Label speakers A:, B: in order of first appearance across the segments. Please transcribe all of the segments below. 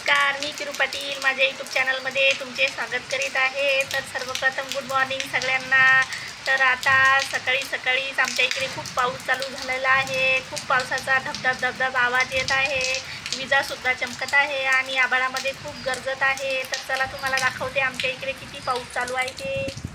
A: नमस्कार, मी किरू पाटील माझ्या यूट्यूब चॅनलमध्ये तुमचे स्वागत करीत आहे। तर सर्वप्रथम गुड मॉर्निंग सगळ्यांना। तर आता सकाळीच आमच्या इकडे खूप पाऊस चालू झालेला आहे। खूप पावसाचा धबधब आवाज येत आहे, विजासुद्धा चमकत आहे आणि आभाळामध्ये खूप गरजत आहे। तर चला तुम्हाला दाखवते आमच्या इकडे किती पाऊस चालू आहे ते।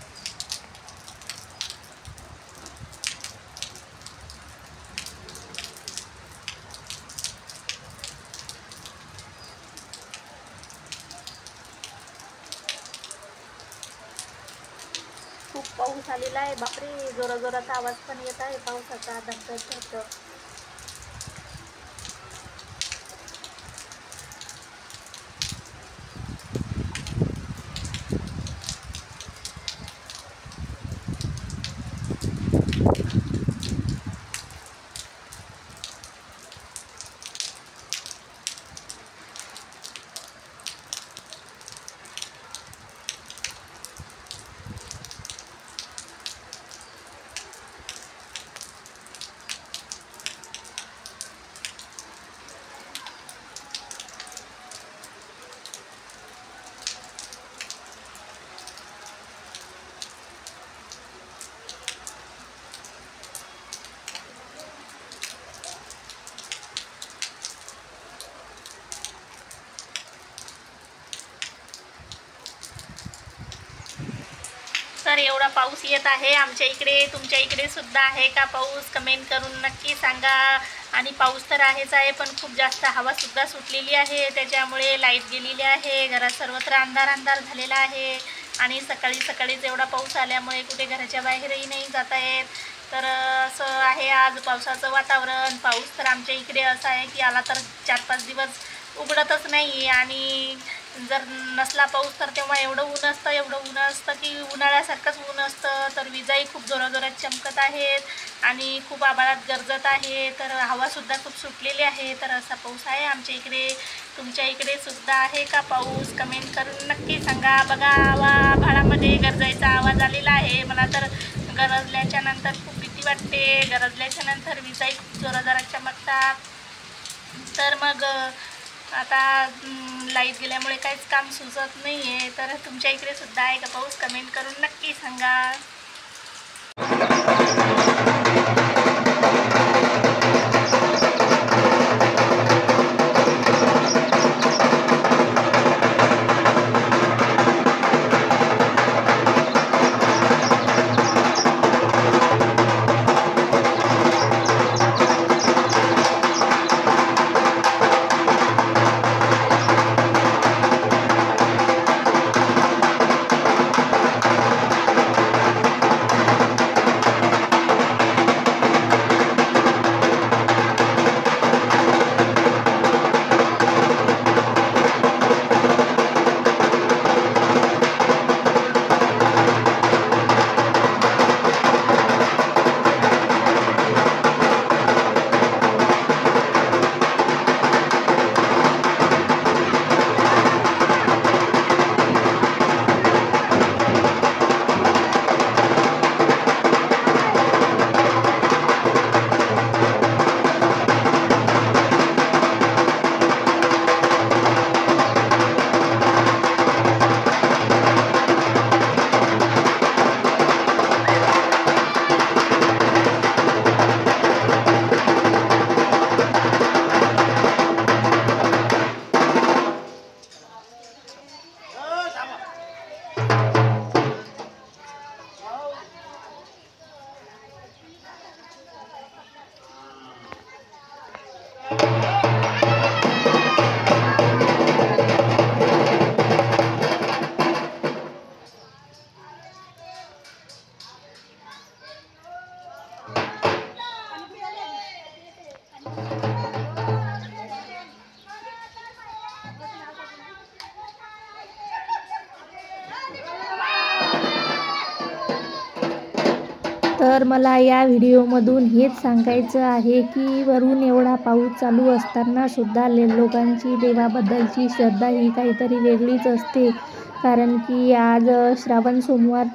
A: खूप पाऊस आलेला आहे, बापरे, जोराचा आवाज पण येत आहे पावसाचा, धबधब। तर एवढा पाऊस येत आहे आमच्या इकडे। तुमच्या इकडे सुद्धा आहे का पाऊस? कमेंट करून नक्की सांगा। आणि पाऊस तर आहेच आहे, पण खूप जास्त हवा सुद्धा सुटलेली आहे, त्याच्यामुळे लाईट गेलेली आहे। घरात सर्वत्र अंधार झालेला आहे आणि सकाळीच एवढा पाऊस आल्यामुळे कुठे घराच्या बाहेरही नाही जाता येत। तर असं आहे आज पावसाचं वातावरण। पाऊस तर आमच्या इकडे असं आहे की आला तर 4-5 दिवस उघडतच नाही, आणि जर नसला पाऊस तर तेव्हा एवढं ऊन असतं की उन्हाळ्यासारखंच ऊन असतं। तर विजाही खूप जोरात चमकत आहेत आणि खूप आभाळात गरजत आहे। तर हवासुद्धा खूप सुटलेली आहे। तर असा पाऊस आहे आमच्या इकडे। तुमच्या इकडे सुद्धा आहे का पाऊस? कमेंट करून नक्की सांगा। बघा, आभाळामध्ये गरजायचा आवाज आलेला आहे। मला तर गरजल्याच्या नंतर खूप भीती वाटते। गरजल्याच्या नंतर विजाही खूप जोरात चमकतात। तर मग आता लाईट गेल्यामुळे काहीच काम सुचत नाही आहे। तर तुमच्या इकडे सुद्धा आहे का पाऊस? कमेंट करून नक्की सांगा।
B: तर मला या व्हिडिओमधून हेच सांगायचं आहे की वरून एवढा पाऊस चालू असताना सुद्धा लोकांची देवाबद्दलची श्रद्धा ही काहीतरी वेगळीच असते। कारण की आज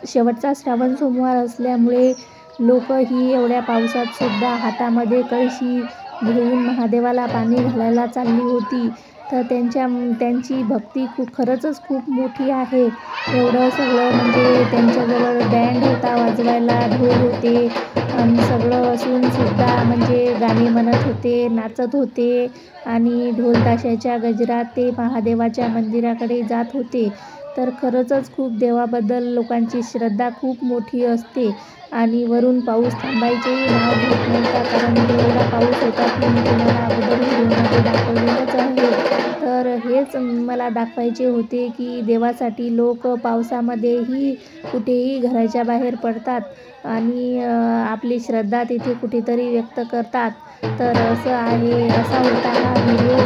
B: शेवटचा श्रावण सोमवार असल्यामुळे लोक ही एवढ्या पावसात सुद्धा हातामध्ये कळशी घेऊन महादेवाला पाणी घालायला चालली होती। तर त्यांची भक्ती खरंच खूप मोठी आहे. एवढं सगळं म्हणजे त्यांच्याजवळ बँड होता वाजवायला, ढोल होते आणि सगळं असूनसुद्धा म्हणजे गाणे म्हणत होते, नाचत होते आणि ढोल ताशाच्या गजरात ते महादेवाच्या मंदिराकडे जात होते. तर खरंच खूप देवाबद्दल लोकांची श्रद्धा खूप मोठी असते. आणि वरून पाऊस थांबायचेही नाव घेत नव्हता, कारण एवढा पाऊस होता की मी तुम्हाला अगोदर व्हिडिओमध्ये दाखवलेलंच आहे. तर हेच मला दाखवायचे होते की देवासाठी लोक पावसामध्येही कुठेही घराच्या बाहेर पडतात आणि आपली श्रद्धा तिथे कुठेतरी व्यक्त करतात. तर असं आहे, असा होता हा व्हिडिओ.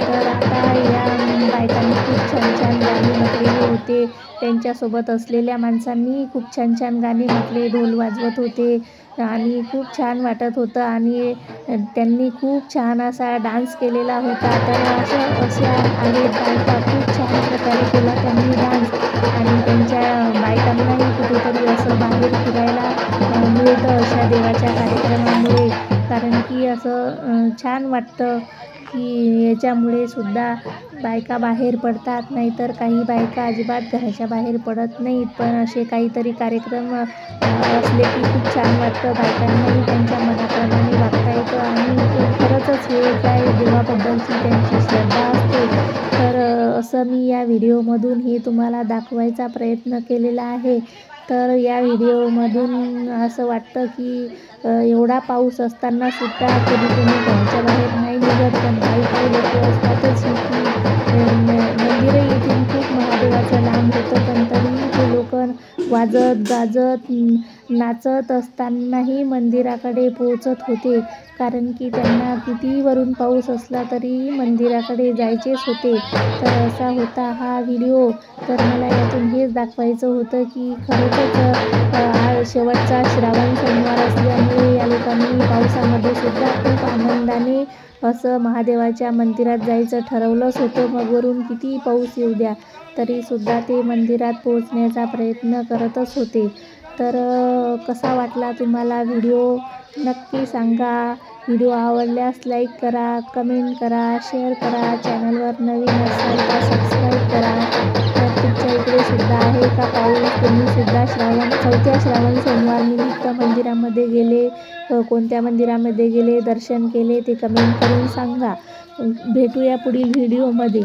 B: तर आता या बायकांनी खूप छान छान गाणी म्हटलेले होते. त्यांच्यासोबत असलेल्या माणसांनी खूप छान छान गाणे म्हटले, ढोल वाजवत होते आणि खूप छान वाटत होतं आणि त्यांनी खूप छान असा डान्स केलेला होता. तर अशा आहेत बायका, खूप छान प्रकारे केला त्यांनी डान्स आणि त्यांच्या बायकांनाही कुठेतरी असं बाहेर फिरायला मिळतं अशा देवाच्या कार्यक्रमामुळे. कारण की असं छान वाटतं की याच्यामुळे सुद्धा बायका बाहेर पडतात. नाहीतर काही बायका अजिबात घराच्या बाहेर पडत नाहीत. पण असे काहीतरी कार्यक्रम असले की खूप छान वाटतं. बायकांनाही त्यांच्या मनाप्रमाणे वागता येतं आणि खरंच हे काय देवाबद्दलची त्यांची श्रद्धा असते. तर असं मी या व्हिडिओमधून हे तुम्हाला दाखवायचा प्रयत्न केलेला आहे. तर या व्हिडिओमधून असं वाटतं की एवढा पाऊस असताना सुद्धा कोणी घराच्या बाहेर नाही निघत. पण काही लोक असतातच की मंदिरही इथून खूप महादेवाचं लांब होतं, पण तरीही ते लोक वाजत गाजत नाचत असतानाही मंदिराकडे पोहोचत होते. कारण की त्यांना कितीही वरून पाऊस असला तरी मंदिराकडे जायचेच होते. तर असा होता हा व्हिडिओ. तर मला यातून हेच दाखवायचं होतं की खरंच आज शेवटचा श्रावण सोमवार असल्यामुळे या लोकांनी पावसामध्ये सुद्धा खूप आनंदाने असं महादेवाच्या मंदिरात जायचं ठरवलंच होतं. मग वरून कितीही पाऊस येऊ द्या तरीसुद्धा ते मंदिरात पोहोचण्याचा प्रयत्न करतच होते. तर कसा वाटला तुम्हाला व्हिडिओ नक्की सांगा. व्हिडिओ आवडल्यास लाईक करा, कमेंट करा, शेअर करा. चॅनलवर नवीन असाल तर सबस्क्राईब करा. तर तुमच्या इकडे सुद्धा आहे का पाऊस? तुम्हीसुद्धा चौथ्या श्रावण सोमवार निमित्त मंदिरामध्ये गेले, कोणत्या मंदिरामध्ये गेले, दर्शन केले ते कमेंट करून सांगा. भेटूया पुढील व्हिडिओमध्ये.